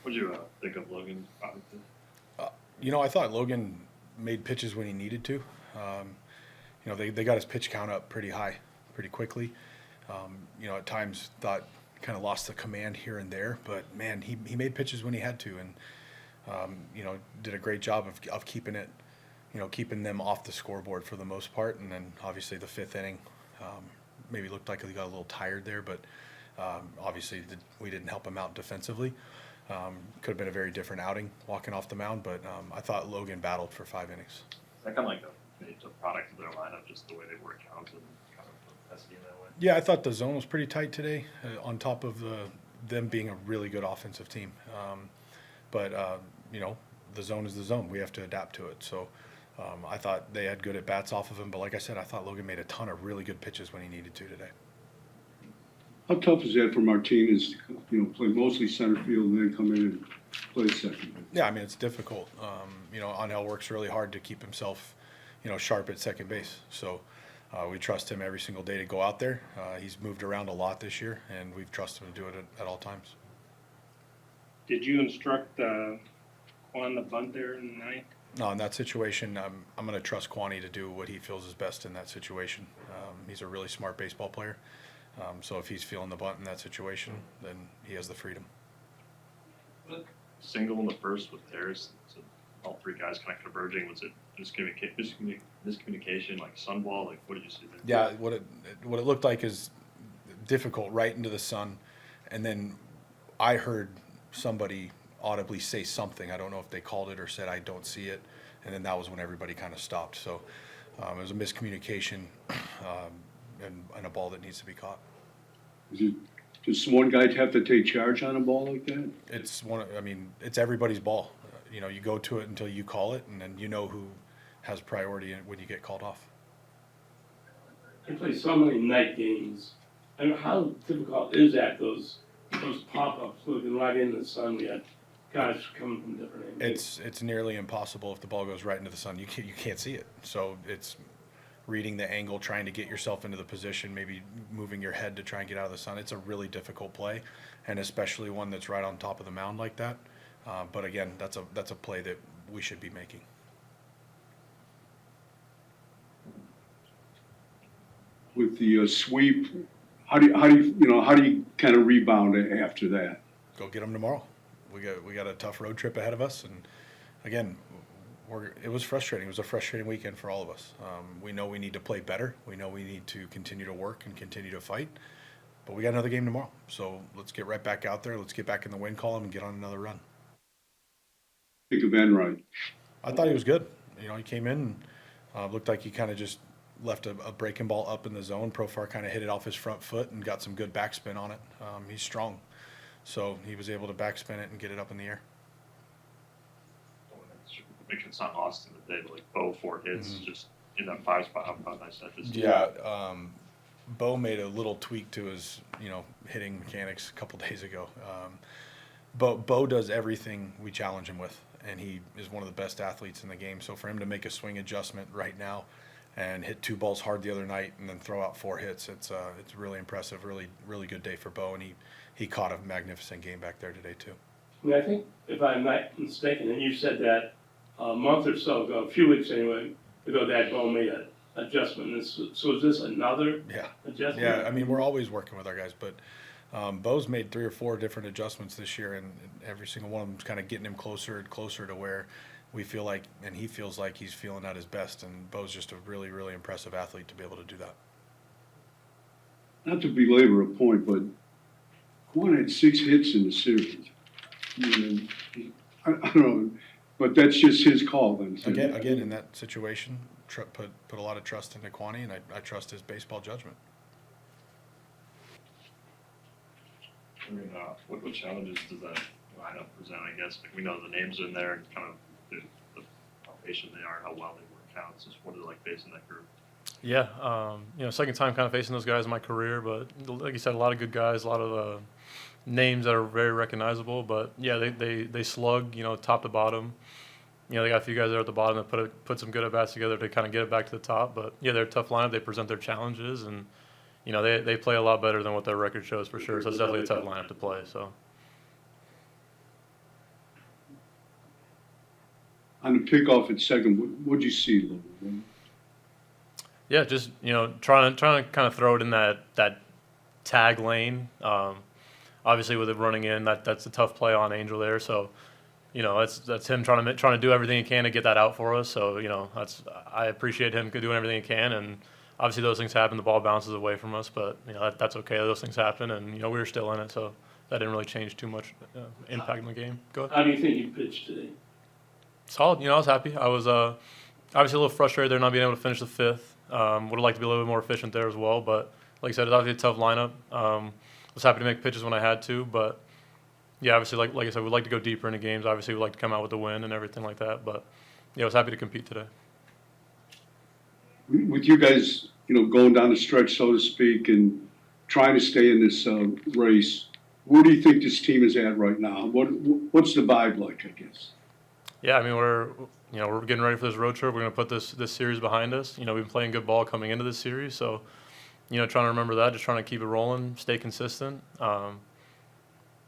What did you think of Logan's product? I thought Logan made pitches when he needed to. They got his pitch count up pretty high, pretty quickly. At times thought kind of lost the command here and there, but man, he made pitches when he had to, and did a great job of keeping it, keeping them off the scoreboard for the most part. And then obviously the fifth inning, maybe looked like he got a little tired there, but obviously we didn't help him out defensively. Could have been a very different outing walking off the mound, but I thought Logan battled for 5 innings. Is that kind of like a product of their lineup, just the way they work out and kind of pesky in that way? Yeah, I thought the zone was pretty tight today, on top of them being a really good offensive team. But the zone is the zone. We have to adapt to it. So I thought they had good at bats off of him. But like I said, I thought Logan made a ton of really good pitches when he needed to today. How tough is that for Martinez to, play mostly center field and then come in and play second? Yeah, I mean, it's difficult. Angel works really hard to keep himself, sharp at second base. So we trust him every single day to go out there. He's moved around a lot this year, and we've trusted him to do it at all times. Did you instruct Quan to bunt there in the ninth? No, in that situation, I'm going to trust Kwani to do what he feels is best in that situation. He's a really smart baseball player. So if he's feeling the bunt in that situation, then he has the freedom. Single in the first with Harris, so all three guys kind of converging. Was it miscommunication, like sunball? Like, what did you see there? Yeah, what it looked like is difficult right into the sun, and then I heard somebody audibly say something. I don't know if they called it or said I don't see it, and then that was when everybody kind of stopped. So it was a miscommunication and a ball that needs to be caught. Does one guy have to take charge on a ball like that? It's everybody's ball. You go to it until you call it, and then you know who has priority when you get called off. You play so many night games. I mean, how difficult is that? Those pop-ups looking right into the sun. We had guys coming from different angles. It's nearly impossible if the ball goes right into the sun. You can't see it. So it's reading the angle, trying to get yourself into the position, maybe moving your head to try and get out of the sun. It's a really difficult play, and especially one that's right on top of the mound like that. But again, that's a play that we should be making. With the sweep, how do you kind of rebound after that? Go get them tomorrow. We got a tough road trip ahead of us, and again, it was frustrating. It was a frustrating weekend for all of us. We know we need to play better. We know we need to continue to work and continue to fight. But we got another game tomorrow. So let's get right back out there. Let's get back in the win column and get on another run. Think of Enright. I thought he was good. He came in and looked like he kind of just left a breaking ball up in the zone. Profar kind of hit it off his front foot and got some good backspin on it. He's strong. So he was able to backspin it and get it up in the air. Make sure it's not lost in the day, but like Bo 4 hits, just in that 5 spot. How nice that is. Yeah, Bo made a little tweak to his, hitting mechanics a couple days ago. But Bo does everything we challenge him with, and he is one of the best athletes in the game. So for him to make a swing adjustment right now and hit 2 balls hard the other night and then throw out 4 hits, it's really impressive. Really, really good day for Bo, and he caught a magnificent game back there today too. I think, if I'm not mistaken, and you said that a month or so ago, a few weeks anyway, ago, that Bo made an adjustment. So is this another adjustment? Yeah, I mean, we're always working with our guys, but Bo's made 3 or 4 different adjustments this year, and every single one of them is kind of getting him closer and closer to where we feel like, and he feels like he's feeling at his best, and Bo's just a really, really impressive athlete to be able to do that. Not to belabor a point, but Quan had 6 hits in the series. I don't know. But that's just his call then. Again, in that situation, put a lot of trust into Kwani, and I trust his baseball judgment. I mean, what challenges does that lineup present? I guess we know the names are in there and kind of how patient they are, how well they work out. So what is it like facing that group? Yeah, second time kind of facing those guys in my career, but like you said, a lot of good guys, a lot of names that are very recognizable. But yeah, they slug, top to bottom. They got a few guys there at the bottom that put some good at bats together to kind of get it back to the top. But yeah, they're a tough lineup. They present their challenges, and they play a lot better than what their record shows for sure. So it's definitely a tough lineup to play. So On the pickoff at second, what'd you see, Logan? Yeah, just trying to kind of throw it in that tag lane. Obviously, with it running in, that's a tough play on Angel there. So, that's him trying to do everything he can to get that out for us. So, I appreciate him doing everything he can, and obviously those things happen. The ball bounces away from us, but that's okay. Those things happen, and we were still in it, so that didn't really change too much impact in the game. Go ahead. How do you think you pitched today? Solid. I was happy. I was obviously a little frustrated there not being able to finish the fifth. Would have liked to be a little bit more efficient there as well, but like I said, it's obviously a tough lineup. Was happy to make pitches when I had to, but yeah, obviously, like I said, we'd like to go deeper into games. Obviously, we'd like to come out with a win and everything like that, but yeah, I was happy to compete today. With you guys, going down the stretch, so to speak, and trying to stay in this race, where do you think this team is at right now? What's the vibe like, I guess? Yeah, I mean, we're getting ready for this road trip. We're going to put this series behind us. We've been playing good ball coming into this series, so trying to remember that, just trying to keep it rolling, stay consistent.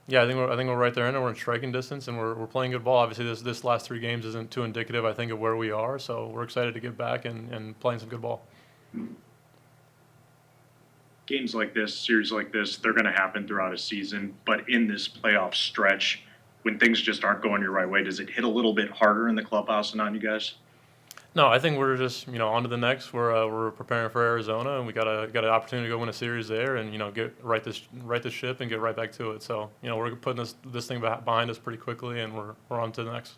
Yeah, I think we're right there in it. We're in striking distance, and we're playing good ball. Obviously, this last 3 games isn't too indicative, I think, of where we are. So we're excited to get back and playing some good ball. Games like this, series like this, they're going to happen throughout a season. But in this playoff stretch, when things just aren't going your right way, does it hit a little bit harder in the clubhouse and on you guys? No, I think we're just on to the next. We're preparing for Arizona, and we got an opportunity to go win a series there, and get right this ship and get right back to it. So we're putting this thing behind us pretty quickly, and we're on to the next.